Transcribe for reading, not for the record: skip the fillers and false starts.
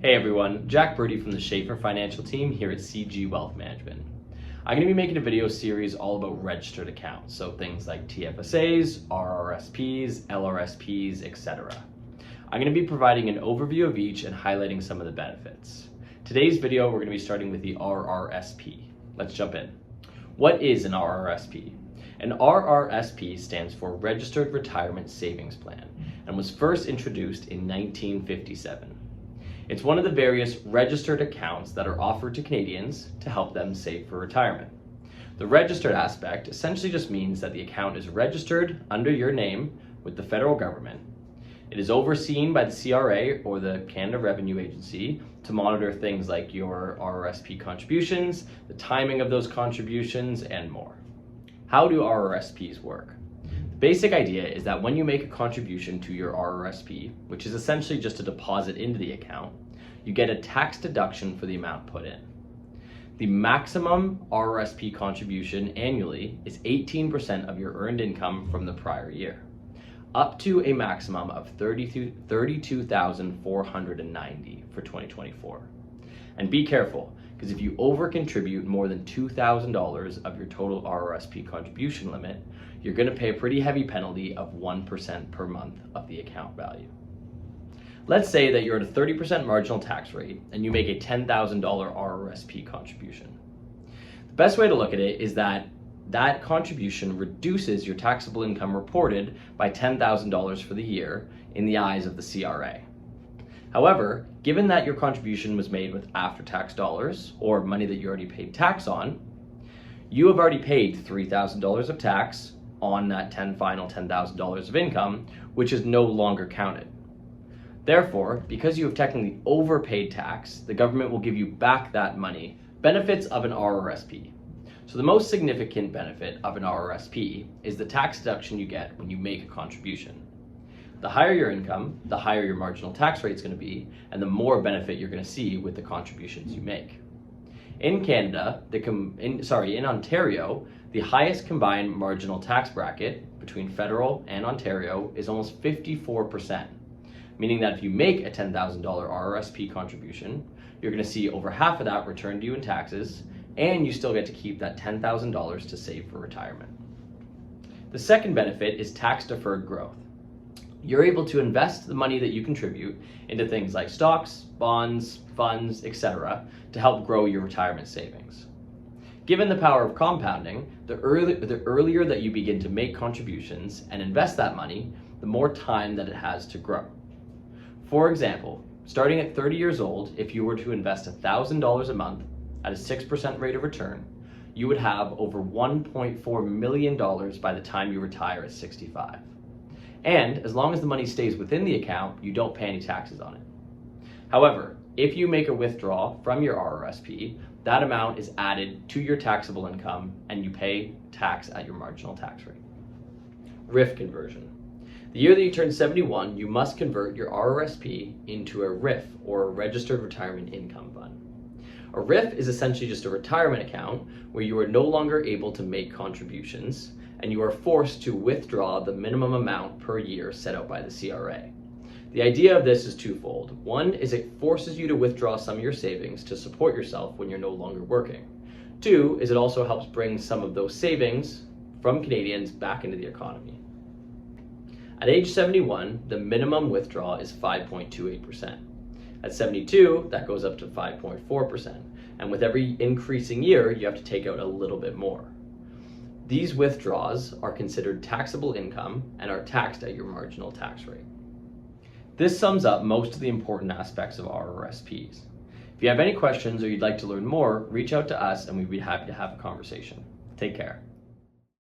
Hey everyone, Jack Burdey from the Schaefer Financial Team here at CG Wealth Management. I'm going to be making a video series all about registered accounts, so things like TFSAs, RRSPs, LRSPs, etc. I'm going to be providing an overview of each and highlighting some of the benefits. Today's video, we're going to be starting with the RRSP. Let's jump in. What is an RRSP? An RRSP stands for Registered Retirement Savings Plan and was first introduced in 1957. It's one of the various registered accounts that are offered to Canadians to help them save for retirement. The registered aspect essentially just means that the account is registered under your name with the federal government. It is overseen by the CRA or the Canada Revenue Agency to monitor things like your RRSP contributions, the timing of those contributions, and more. How do RRSPs work? The basic idea is that when you make a contribution to your RRSP, which is essentially just a deposit into the account, you get a tax deduction for the amount put in. The maximum RRSP contribution annually is 18% of your earned income from the prior year, up to a maximum of $32,490 for 2024. And be careful, because if you over-contribute more than $2,000 of your total RRSP contribution limit, you're going to pay a pretty heavy penalty of 1% per month of the account value. Let's say that you're at a 30% marginal tax rate and you make a $10,000 RRSP contribution. The best way to look at it is that that contribution reduces your taxable income reported by $10,000 for the year in the eyes of the CRA. However, given that your contribution was made with after-tax dollars or money that you already paid tax on, you have already paid $3,000 of tax on that final $10,000 of income, which is no longer counted. Therefore, because you have technically overpaid tax, the government will give you back that money. Benefits of an RRSP. So the most significant benefit of an RRSP is the tax deduction you get when you make a contribution. The higher your income, the higher your marginal tax rate is going to be, and the more benefit you're going to see with the contributions you make. In Canada, in Ontario, the highest combined marginal tax bracket between federal and Ontario is almost 54%, meaning that if you make a $10,000 RRSP contribution, you're going to see over half of that returned to you in taxes, and you still get to keep that $10,000 to save for retirement. The second benefit is tax-deferred growth. You're able to invest the money that you contribute into things like stocks, bonds, funds, etc. to help grow your retirement savings. Given the power of compounding, the earlier that you begin to make contributions and invest that money, the more time that it has to grow. For example, starting at 30 years old, if you were to invest $1,000 a month at a 6% rate of return, you would have over $1.4 million by the time you retire at 65. And as long as the money stays within the account, you don't pay any taxes on it. However, if you make a withdrawal from your RRSP, that amount is added to your taxable income and you pay tax at your marginal tax rate. RRIF conversion. The year that you turn 71, you must convert your RRSP into a RRIF, or a Registered Retirement Income Fund. A RRIF is essentially just a retirement account where you are no longer able to make contributions and you are forced to withdraw the minimum amount per year set out by the CRA. The idea of this is twofold. One is it forces you to withdraw some of your savings to support yourself when you're no longer working. Two is it also helps bring some of those savings from Canadians back into the economy. At age 71, the minimum withdrawal is 5.28%. At 72, that goes up to 5.4%. And with every increasing year, you have to take out a little bit more. These withdrawals are considered taxable income and are taxed at your marginal tax rate. This sums up most of the important aspects of RRSPs. If you have any questions or you'd like to learn more, reach out to us and we'd be happy to have a conversation. Take care.